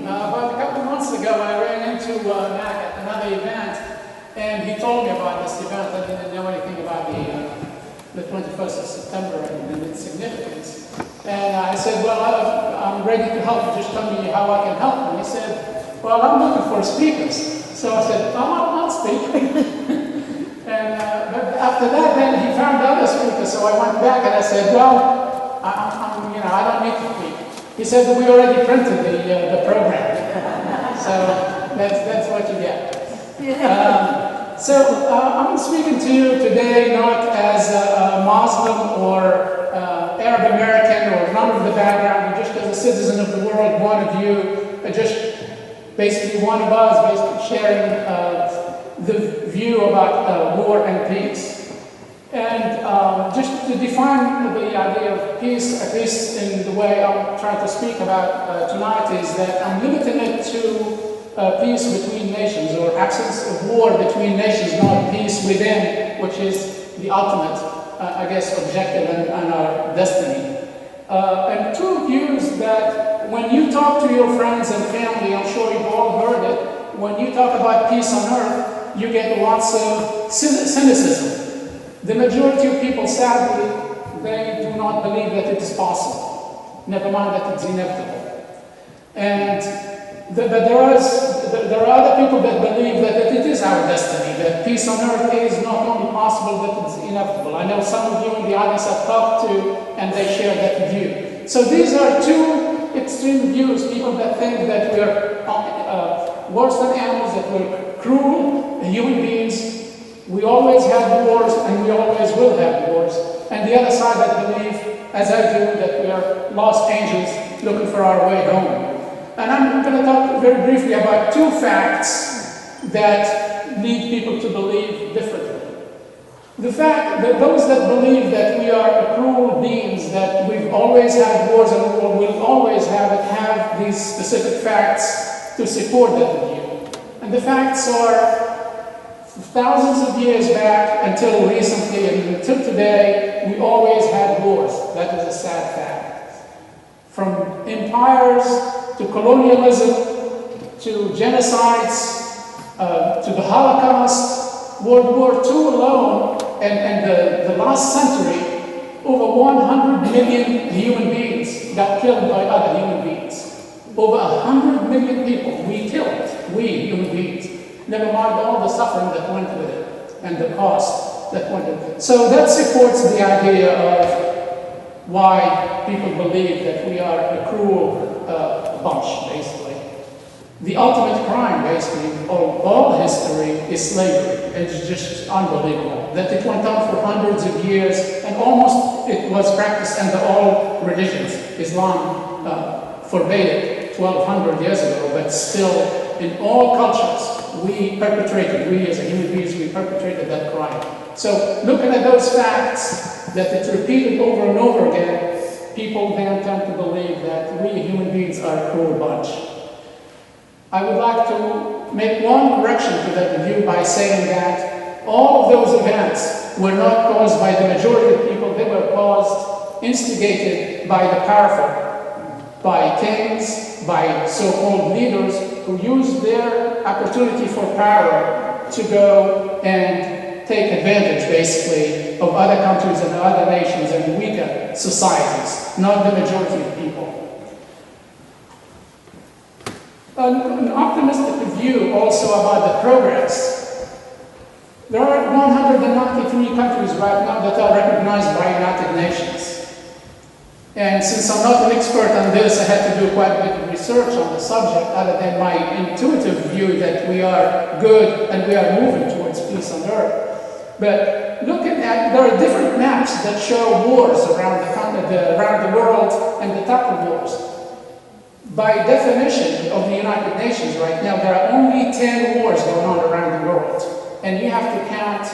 About a couple of months ago, I ran into Mac at another event, and he told me about this event. I didn't know anything about the 21st of September and its significance. And I said, well, I'm ready to help you. Just tell me how I can help. And he said, well, I'm looking for speakers. So I said, I'll speak. But after that, then he found other speakers. So I went back and I said, well, I don't need to speak. He said that we already printed the program. So that's what you get. I'm speaking to you today not as a Muslim or Arab American or none of the background, just as a citizen of the world, one of you, just basically one of us, basically sharing the view about war and peace. And just to define the idea of peace, at least in the way I'm trying to speak about tonight, is that I'm limiting it to peace between nations, or absence of war between nations, not peace within, which is the ultimate, objective and our destiny. And two views that when you talk to your friends and family, I'm sure you've all heard it, when you talk about peace on earth, you get lots of cynicism. The majority of people, sadly, they do not believe that it is possible, never mind that it's inevitable. And but there are other people that believe that it is our destiny, that peace on earth is not only possible, but it's inevitable. I know some of you in the audience I've talked to, and they share that view. So these are two extreme views, people that think that we're worse than animals, that we're cruel human beings. We always have wars, and we always will have wars. And the other side that believe, as I do, that we are lost angels looking for our way home. And I'm going to talk very briefly about two facts that lead people to believe differently. The fact that those that believe that we are cruel beings, that we've always had wars and will always have these specific facts to support that view. And the facts are, thousands of years back until recently and until today, we always had wars. That is a sad fact. From empires to colonialism to genocides to the Holocaust, World War II alone, and the last century, over 100 million human beings got killed by other human beings. Over 100 million people we killed, we human beings. Never mind all the suffering that went with it and the cost that went with it. So that supports the idea of why people believe that we are a cruel bunch, basically. The ultimate crime, basically, of all history is slavery. It's just unbelievable that it went on for hundreds of years, and almost it was practiced under all religions. Islam forbade it 1,200 years ago, but still, in all cultures, we as human beings, we perpetrated that crime. So looking at those facts, that it's repeated over and over again, people then tend to believe that we human beings are a cruel bunch. I would like to make one correction to that view by saying that all of those events were not caused by the majority of people, they were instigated by the powerful, by kings, by so-called leaders who used their opportunity for power to go and take advantage, basically, of other countries and other nations and weaker societies, not the majority of people. An optimistic view also about the progress. There are 193 countries right now that are recognized by United Nations. And since I'm not an expert on this, I had to do quite a bit of research on the subject, other than my intuitive view that we are good and we are moving towards peace on earth. But looking at, there are different maps that show wars around the world and the type of wars. By definition of the United Nations right now, there are only 10 wars going on around the world. And you have to count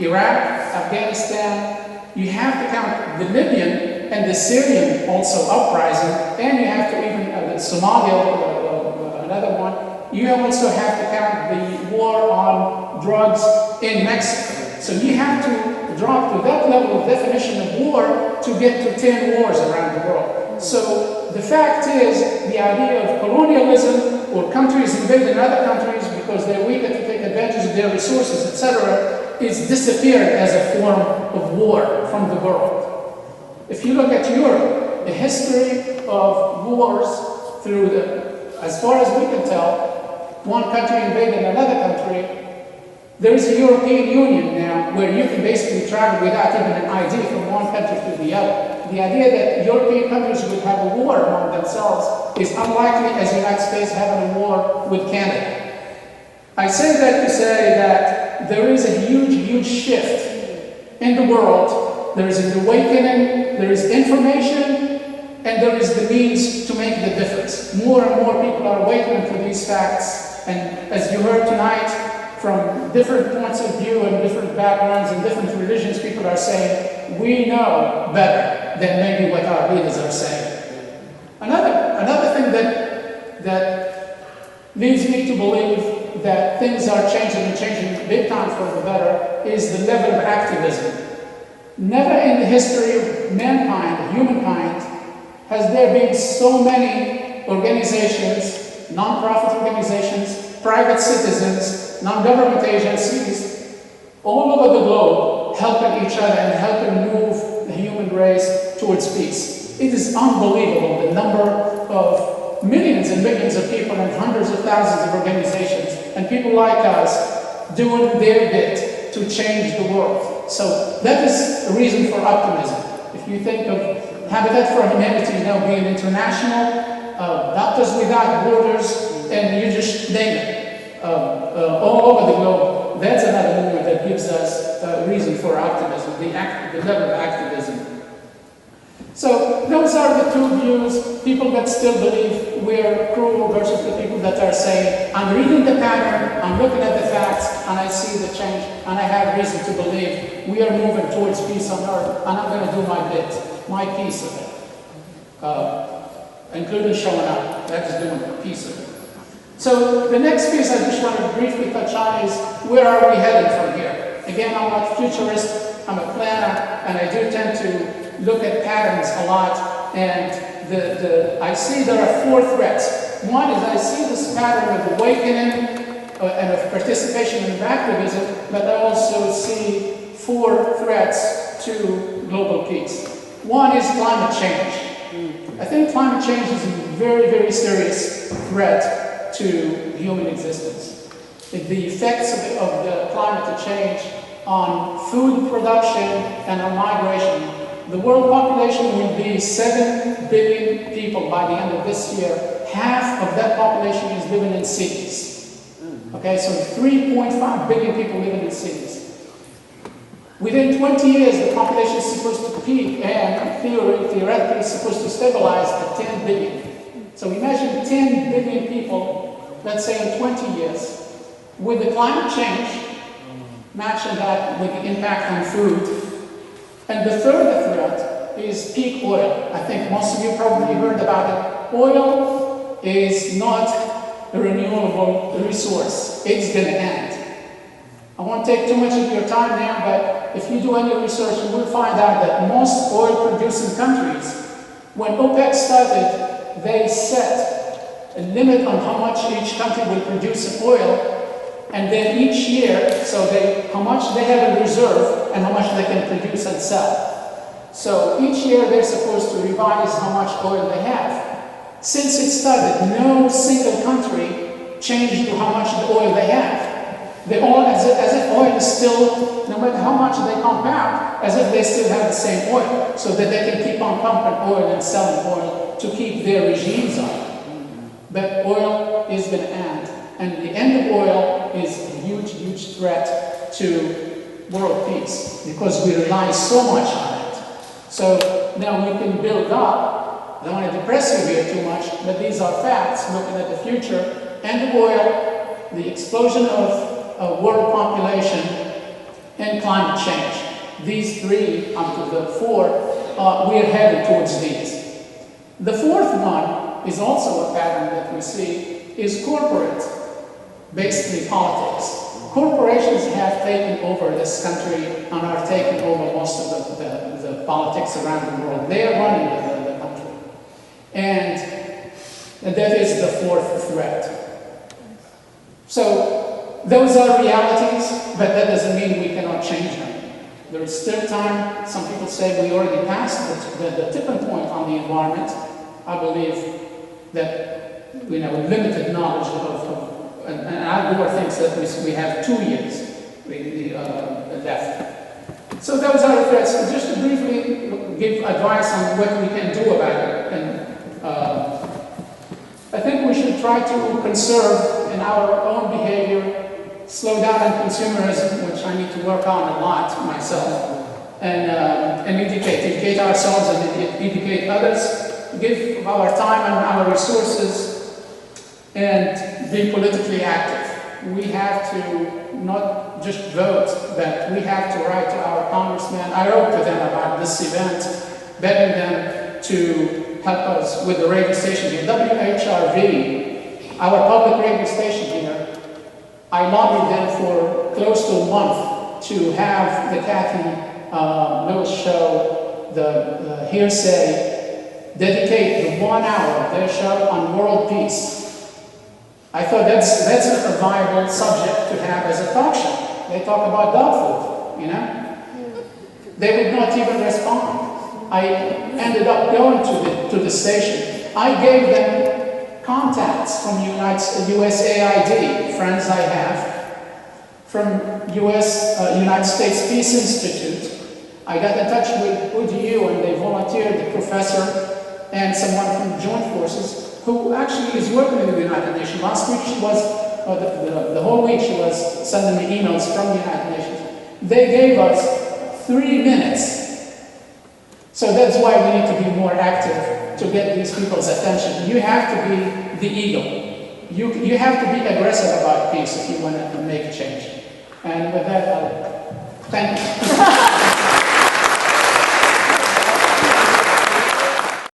Iraq, Afghanistan, you have to count the Libyan and the Syrian also uprising, and you have to even, Somalia, another one, you also have to count the war on drugs in Mexico. So you have to drop to that level of definition of war to get to 10 wars around the world. So the fact is, the idea of colonialism or countries invading other countries because they're weaker to take advantage of their resources, etc., is disappeared as a form of war from the world. If you look at Europe, the history of wars through as far as we can tell, one country invading another country. There is a European Union now where you can basically travel without even an ID from one country to the other. The idea that European countries would have a war among themselves is unlikely as the United States having a war with Canada. I say that to say that there is a huge, huge shift in the world. There is an awakening, there is information, and there is the means to make the difference. More and more people are awakening to these facts, and as you heard tonight, from different points of view and different backgrounds and different religions, people are saying, we know better than maybe what our leaders are saying. Another thing that leads me to believe that things are changing and changing big time for the better is the level of activism. Never in the history of mankind, humankind, has there been so many organizations, non-profit organizations, private citizens, non-government agencies, all over the globe, helping each other and helping move the human race towards peace. It is unbelievable, the number of millions and millions of people and hundreds of thousands of organizations and people like us doing their bit to change the world. So that is a reason for optimism. If you think of Habitat for Humanity being international, Doctors Without Borders, and you just name it, all over the globe, that's another movement that gives us a reason for optimism, the level of activism. So those are the two views, people that still believe we're cruel versus the people that are saying, I'm reading the pattern, I'm looking at the facts, and I see the change, and I have reason to believe we are moving towards peace on earth, and I'm going to do my bit, my piece of it, including showing up. That is doing a piece of it. So the next piece I just want to briefly touch on is, where are we headed from here? Again, I'm not a futurist, I'm a planner, and I do tend to look at patterns a lot, and I see there are four threats. One is I see this pattern of awakening and of participation in activism, but I also see four threats to global peace. One is climate change. I think climate change is a very, very serious threat to human existence. The effects of the climate change on food production and on migration. The world population will be 7 billion people by the end of this year. Half of that population is living in cities. Okay, so 3.5 billion people living in cities. Within 20 years, the population is supposed to peak, and theoretically, it's supposed to stabilize at 10 billion. So imagine 10 billion people, let's say in 20 years, with the climate change, matching that with the impact on food. And the third threat is peak oil. I think most of you probably heard about it. Oil is not a renewable resource. It's going to end. I won't take too much of your time now, but if you do any research, you will find out that most oil-producing countries, when OPEC started, they set a limit on how much each country will produce of oil. And then each year, how much they have in reserve and how much they can produce and sell. So each year they're supposed to revise how much oil they have. Since it started, no single country changed to how much the oil they have. They all, as if oil is still, no matter how much they pump out, as if they still have the same oil, so that they can keep on pumping oil and selling oil to keep their regimes on. But oil is going to end. And the end of oil is a huge, huge threat to world peace because we rely so much on it. So now we can build up. I don't want to depress you here too much, but these are facts looking at the future. End of oil, the explosion of world population, and climate change. These three, up to the four, we are headed towards these. The fourth one is also a pattern that we see, is corporate. Basically politics. Corporations have taken over this country and are taking over most of the politics around the world. They are running the country. and that is the fourth threat. So those are realities, but that doesn't mean we cannot change them. There is still time. Some people say we already passed the tipping point on the environment. I believe that, with limited knowledge and Al Gore thinks that we have 2 years left. So those are the threats. Just to briefly give advice on what we can do about it. And I think we should try to conserve in our own behavior, slow down on consumerism, which I need to work on a lot myself, and educate ourselves and educate others, give our time and our resources, and be politically active. We have to not just vote, but we have to write to our congressmen. I wrote to them about this event, begging them to help us with the radio station here. WHRV, our public radio station here, I lobbied them for close to a month to have the Kathy Lewis show, the Hearsay, dedicate the 1 hour of their show on world peace. I thought that's a viable subject to have as a talk show. They talk about dog food, They would not even respond. I ended up going to the station. I gave them contacts from USAID, friends I have, from United States Peace Institute. I got in touch with ODU and they volunteered, the professor and someone from Joint Forces who actually is working in the United Nations. Last week she was, the whole week she was sending me emails from the United Nations. They gave us 3 minutes. So that's why we need to be more active to get these people's attention. You have to be the eagle. You have to be aggressive about peace if you want to make a change. And with that, I'll thank you.